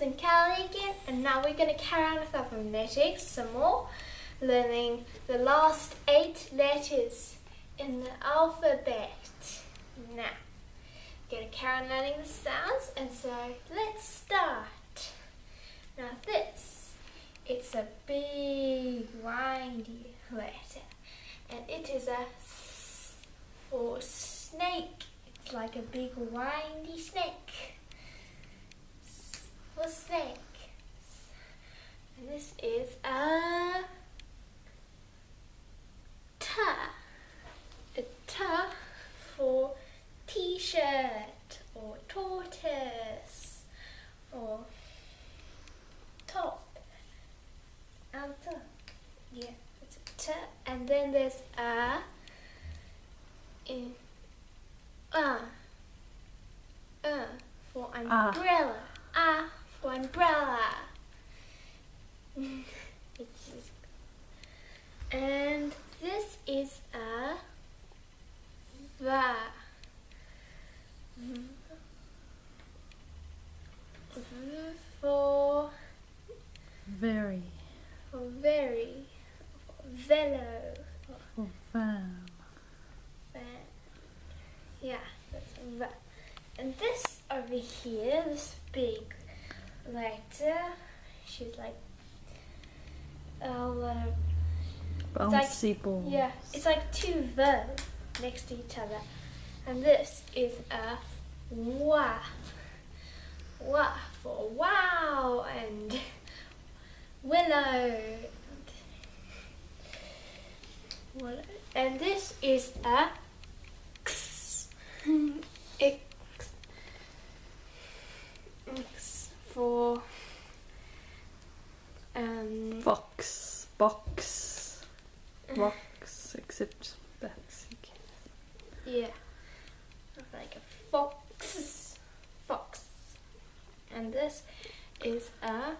and Callie again, and now we're going to carry on with our phonetics some more, learning the last 8 letters in the alphabet. Now, we're going to carry on learning the sounds, and so let's start. Now this, it's a big windy letter, and it is a S for snake. It's like a big windy snake. S for snake. And this is a T. A T for t-shirt or tortoise or top. Outer. Yeah, it's a T. And then there's a for umbrella. For umbrella. And this is a V for very. For very. Velo. For van. Yeah, that's V. And this over here, this big letter, she's like Bouncy balls. Yeah, it's like 2 verbs next to each other. And this is a WA. WA for wow and willow. And this is a X. X for Fox, box, box, except that's okay. Yeah, like a fox, fox. And this is a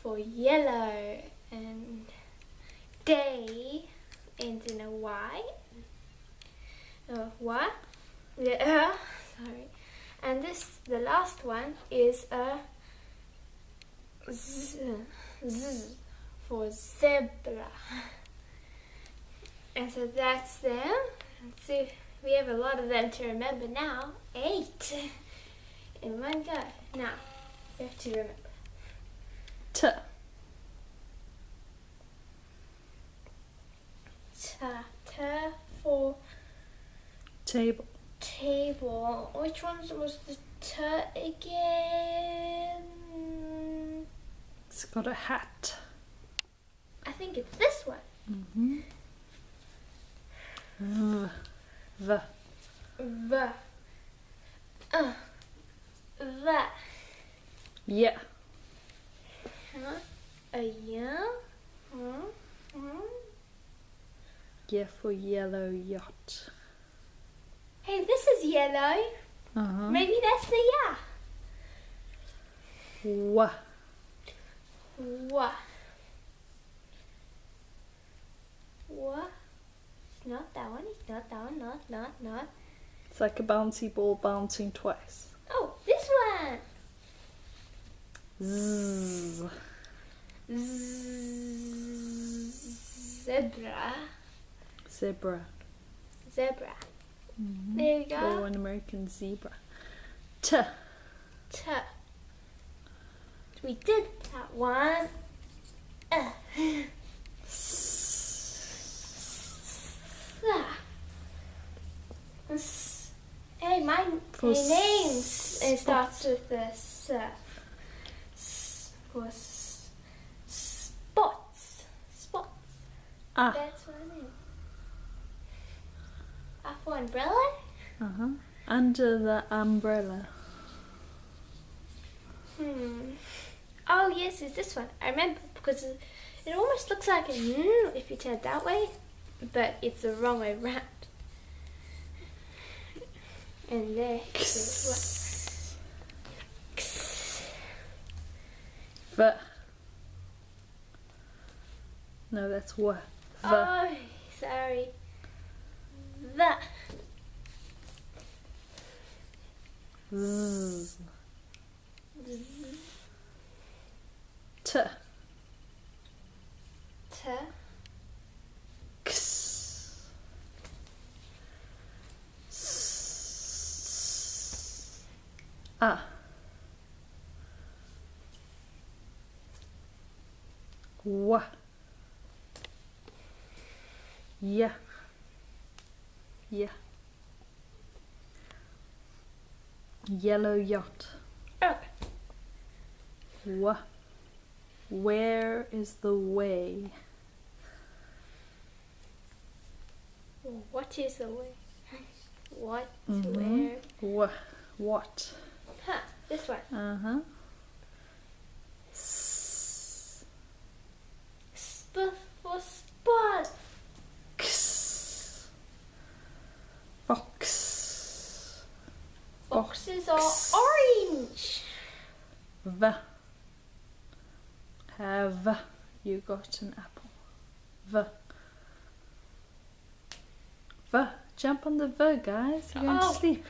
for yellow, and day ends in a Y. Y? Yeah, sorry. And this, the last one, is a Z for zebra. And so that's them. So we have a lot of them to remember now. 8 in one go. Now, you have to remember. T. T for Table. table. Which one was the T again? It's got a hat. I think it's this one. Mm-hmm. V. V. V. Yeah. A yeah. Yeah for yellow yacht. Hey, this is yellow. Uh-huh. Maybe that's the yeah. W. What? What? It's not that one. It's not that one. Not. It's like a bouncy ball bouncing twice. Oh, this one. Z. Zebra. Zebra. Zebra. Mm-hmm. There you go. Or an American zebra. T. T. We did that one. Hey, my names. It starts with this. For spots. Spots. That's what I mean. For umbrella? Uh-huh. Under the umbrella. Oh yes, it's this one. I remember because it almost looks like an if you turn it that way, but it's the wrong way round. And there is V. No, that's W. V. Oh, sorry. The. Z. A. W. Y. Y. Yellow yacht. Oh. W. Where is the way? What is the way? What? Mhm. Where? What? Huh, this one. Uh-huh. For spot. X. Fox. Foxes are orange. V. Have you got an apple? V. V. Jump on the V, guys. You're going to sleep.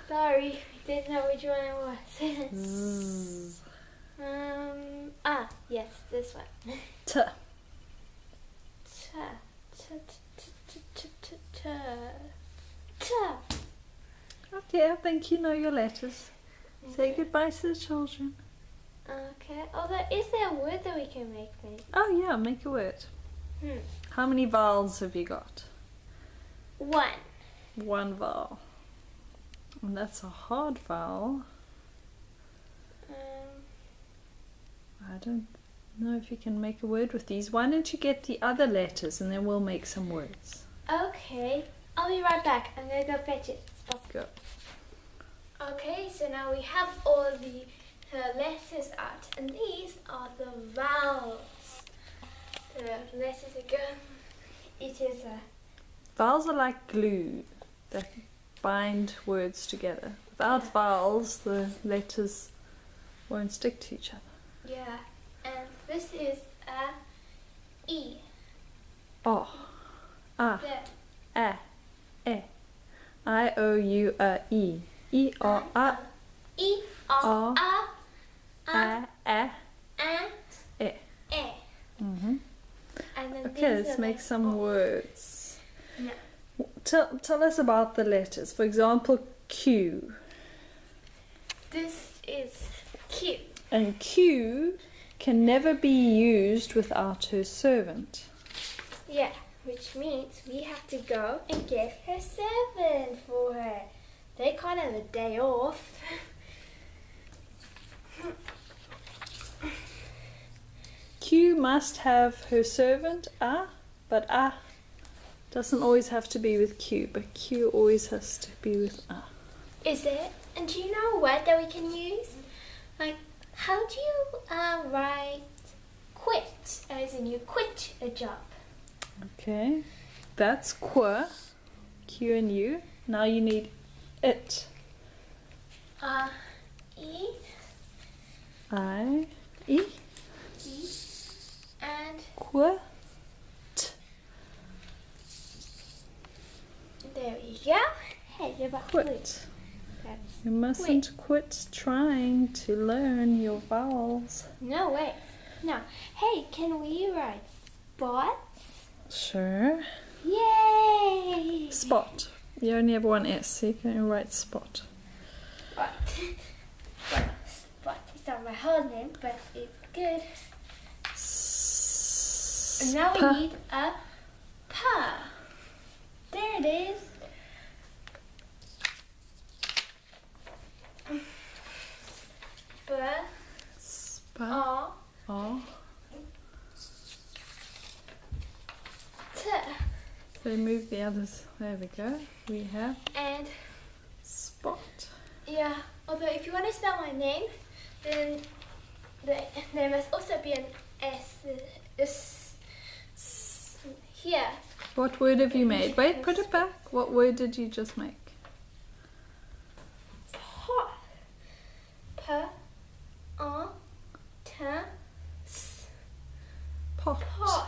Sorry, didn't know which one it was. Z. Yes, this one. T. Okay, I think you know your letters. Say goodbye to the children. Okay. Although, is there a word that we can make, maybe? Oh yeah, make a word. How many vowels have you got? One. One vowel. And that's a hard vowel. I don't know if you can make a word with these. Why don't you get the other letters and then we'll make some words. Okay. I'll be right back. I'm going to go fetch it. Go. Okay, so now we have all the letters out, and these are the vowels. The letters again. It is a... Vowels are like glue that bind words together. Without vowels, the letters won't stick to each other. Yeah, and this is a E. O, A, E, E, I, O, U, A, E. E, O, A, E, O, A, E, E. E. Mm-hmm. And then Okay, these let's are make the- some words. No. Tell us about the letters. For example, Q. This is Q. And Q can never be used without her servant. Yeah, which means we have to go and get her servant for her. They can't have a day off. Q must have her servant, A, but A doesn't always have to be with Q, but Q always has to be with A. Is it? And do you know a word that we can use? Like, how do you write quit? As in you quit a job. Okay, that's Q, Q and U. Now you need it. E, I, E, E, and Quit. there we go. Hey, you're about Quit. That's You mustn't quit trying to learn your vowels. no way. Now, hey, can we write spots? Sure. Yay! Spot. You only have one S, so you can write spot. Spot. Well, spot is not my whole name, but it's good. And now we need a pa. There it is. Spa. Oh. T. So move the others. There we go. We have And spot. yeah, although if you want to spell my name, then there must also be an S here. What word have you made? Wait, put it back. What word did you just make? Pot. P. T. S. Pot. Pot.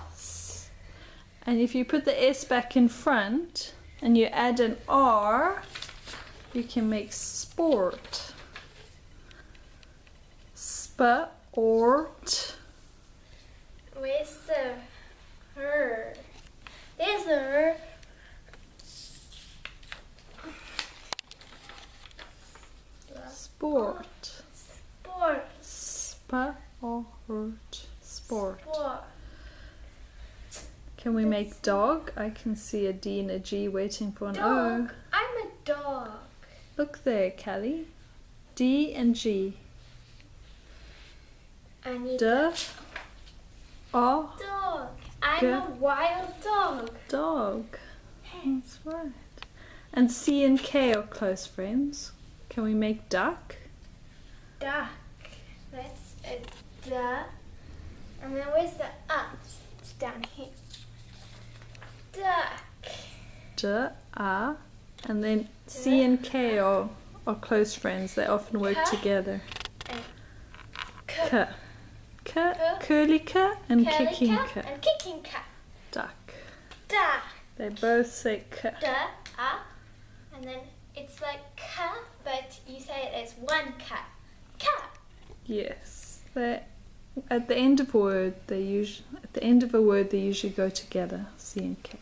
And if you put the S back in front and you add an R, you can make sport. Sport. Where's the her? There's the her. Sport. Sport. Sport. Sport. Sport. Can we make dog? I can see a D and a G waiting for an O. Dog. I'm a dog. Look there, Callie. D and G. I need D. O. dog. I'm a wild dog. Dog. That's right. And C and K are close friends. Can we make duck? Duck. That's a duck. And then where's the It's down here. Duck. D, A. And then C and K are close friends. They often work K. together. And K. K. Curly K and curly kicking cat K. and kicking cat. Duck. Duck. They both say K. Duck. And then it's like cat, but you say it as one cat. Cat. Yes. At the end of a word, they usually go together. C and K.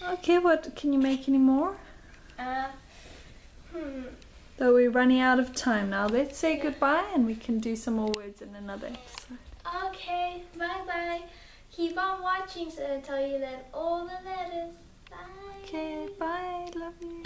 Okay, what can you make any more? Though we're running out of time now. Let's say goodbye and we can do some more words in another episode. Okay, bye bye. Keep on watching so until you learn all the letters. Bye. Okay, bye. Love you.